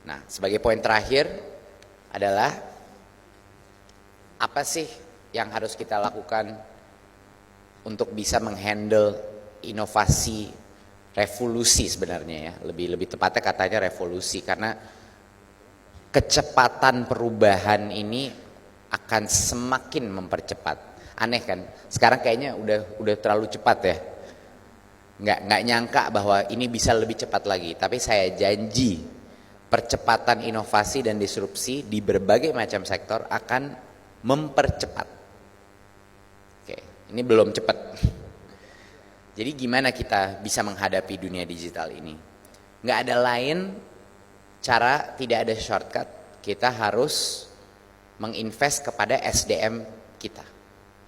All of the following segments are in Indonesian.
Nah, sebagai poin terakhir adalah apa sih yang harus kita lakukan untuk bisa menghandle inovasi revolusi sebenarnya ya. Lebih tepatnya katanya revolusi, karena kecepatan perubahan ini akan semakin mempercepat. Aneh kan? Sekarang kayaknya udah terlalu cepat ya. Nggak nyangka bahwa ini bisa lebih cepat lagi, tapi saya janji percepatan inovasi dan disrupsi di berbagai macam sektor akan mempercepat. Oke, ini belum cepat. Jadi gimana kita bisa menghadapi dunia digital ini? Nggak ada lain cara, tidak ada shortcut. Kita harus menginvest kepada SDM kita,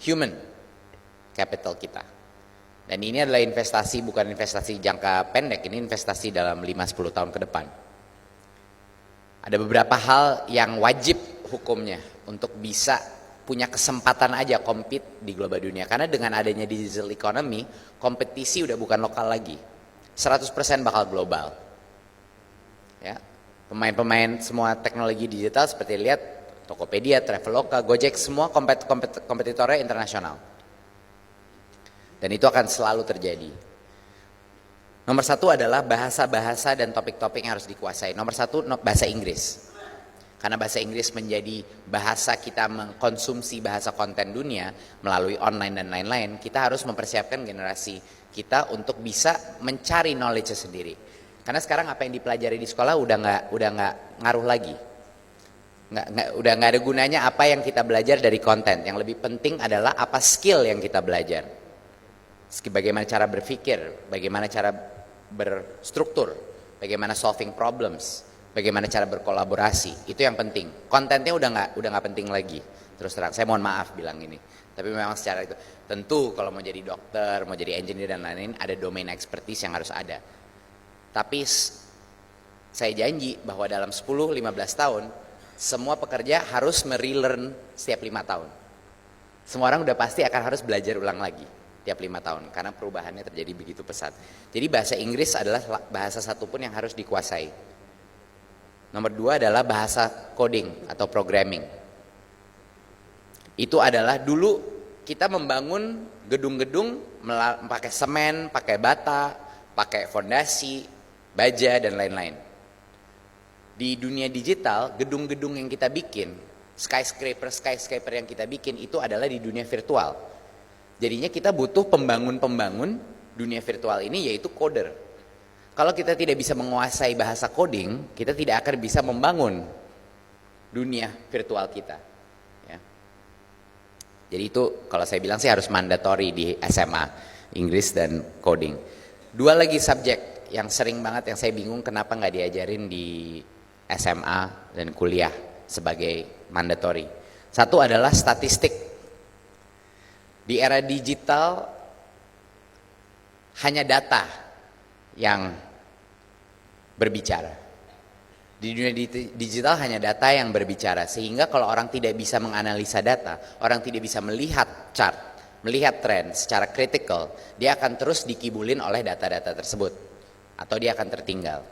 human capital kita. Dan ini adalah investasi, bukan investasi jangka pendek, ini investasi dalam 5-10 tahun ke depan. Ada beberapa hal yang wajib hukumnya untuk bisa punya kesempatan aja compete di global dunia. Karena dengan adanya digital economy, kompetisi udah bukan lokal lagi. 100% bakal global. Ya, pemain-pemain semua teknologi digital seperti lihat Tokopedia, Traveloka, Gojek, semua kompetitornya internasional. Dan itu akan selalu terjadi. Nomor satu adalah bahasa-bahasa dan topik-topik yang harus dikuasai. Nomor satu bahasa Inggris. Karena bahasa Inggris menjadi bahasa kita mengkonsumsi bahasa konten dunia melalui online dan lain-lain. Kita harus mempersiapkan generasi kita untuk bisa mencari knowledge sendiri. Karena sekarang apa yang dipelajari di sekolah udah nggak ngaruh lagi. Udah nggak ada gunanya apa yang kita belajar dari konten. Yang lebih penting adalah apa skill yang kita belajar. Bagaimana cara berpikir, bagaimana cara berstruktur, bagaimana solving problems, bagaimana cara berkolaborasi, itu yang penting. Kontennya udah nggak penting lagi. Terus terang, saya mohon maaf bilang ini. Tapi memang secara itu, tentu kalau mau jadi dokter, mau jadi engineer dan lain-lain, ada domain expertise yang harus ada. Tapi saya janji bahwa dalam 10-15 tahun, semua pekerja harus merelearn setiap 5 tahun. Semua orang udah pasti akan harus belajar ulang lagi tiap 5 tahun, karena perubahannya terjadi begitu pesat. Jadi bahasa Inggris adalah bahasa satu pun yang harus dikuasai. Nomor 2 adalah bahasa coding atau programming. Itu adalah dulu kita membangun gedung-gedung pakai semen, pakai bata, pakai fondasi, baja dan lain-lain. Di dunia digital, gedung-gedung yang kita bikin, skyscraper yang kita bikin itu adalah di dunia virtual. Jadinya kita butuh pembangun-pembangun dunia virtual ini, yaitu coder. Kalau kita tidak bisa menguasai bahasa coding, kita tidak akan bisa membangun dunia virtual kita. Ya. Jadi itu kalau saya bilang sih harus mandatory di SMA, Inggris dan coding. 2 lagi subjek yang sering banget yang saya bingung kenapa nggak diajarin di SMA dan kuliah sebagai mandatory. 1 adalah statistik. Di era digital hanya data yang berbicara. Di dunia digital hanya data yang berbicara, sehingga kalau orang tidak bisa menganalisa data, orang tidak bisa melihat chart, melihat tren secara kritikal, dia akan terus dikibulin oleh data-data tersebut atau dia akan tertinggal.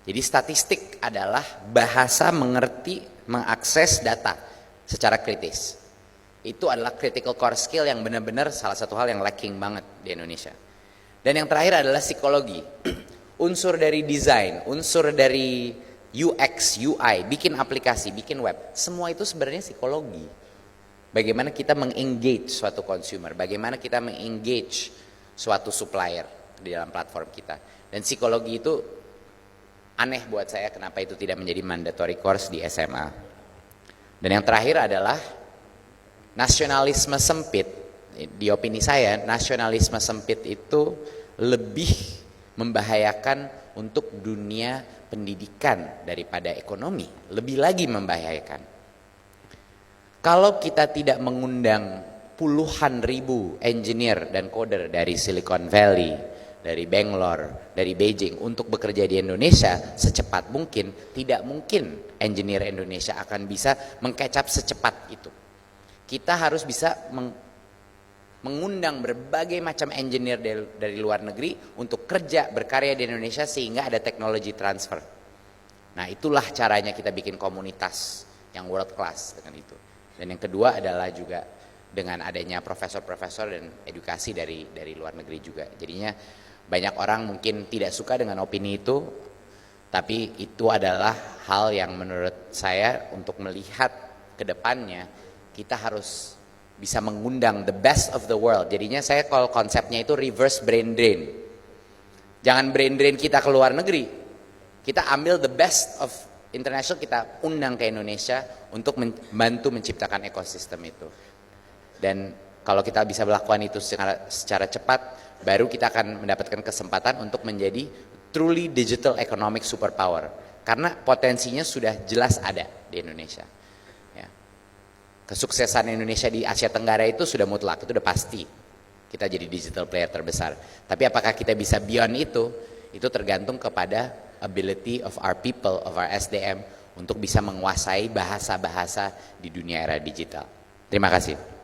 Jadi statistik adalah bahasa mengerti, mengakses data secara kritis. Itu adalah critical core skill yang benar-benar salah satu hal yang lacking banget di Indonesia. Dan yang terakhir adalah psikologi. Unsur dari desain, unsur dari UX, UI, bikin aplikasi, bikin web, semua itu sebenarnya psikologi. Bagaimana kita mengengage suatu consumer, bagaimana kita mengengage suatu supplier di dalam platform kita. Dan psikologi itu aneh buat saya kenapa itu tidak menjadi mandatory course di SMA. Dan yang terakhir adalah nasionalisme sempit. Di opini saya, nasionalisme sempit itu lebih membahayakan untuk dunia pendidikan daripada ekonomi. Lebih lagi membahayakan. Kalau kita tidak mengundang puluhan ribu engineer dan coder dari Silicon Valley, dari Bangalore, dari Beijing untuk bekerja di Indonesia secepat mungkin, tidak mungkin engineer Indonesia akan bisa meng-catch up secepat itu. Kita harus bisa mengundang berbagai macam engineer dari luar negeri untuk kerja berkarya di Indonesia sehingga ada teknologi transfer. Nah, itulah caranya kita bikin komunitas yang world class dengan itu. Dan yang kedua adalah juga dengan adanya profesor-profesor dan edukasi dari luar negeri juga. Jadinya banyak orang mungkin tidak suka dengan opini itu, tapi itu adalah hal yang menurut saya untuk melihat ke depannya kita harus bisa mengundang the best of the world. Jadinya saya kalau konsepnya itu reverse brain drain. Jangan brain drain kita ke luar negeri. Kita ambil the best of international, kita undang ke Indonesia untuk membantu menciptakan ekosistem itu. Dan kalau kita bisa melakukan itu secara cepat, baru kita akan mendapatkan kesempatan untuk menjadi truly digital economic superpower. Karena potensinya sudah jelas ada di Indonesia. Kesuksesan Indonesia di Asia Tenggara itu sudah mutlak, itu udah pasti. Kita jadi digital player terbesar. Tapi apakah kita bisa beyond itu tergantung kepada ability of our people, of our SDM, untuk bisa menguasai bahasa-bahasa di dunia era digital. Terima kasih.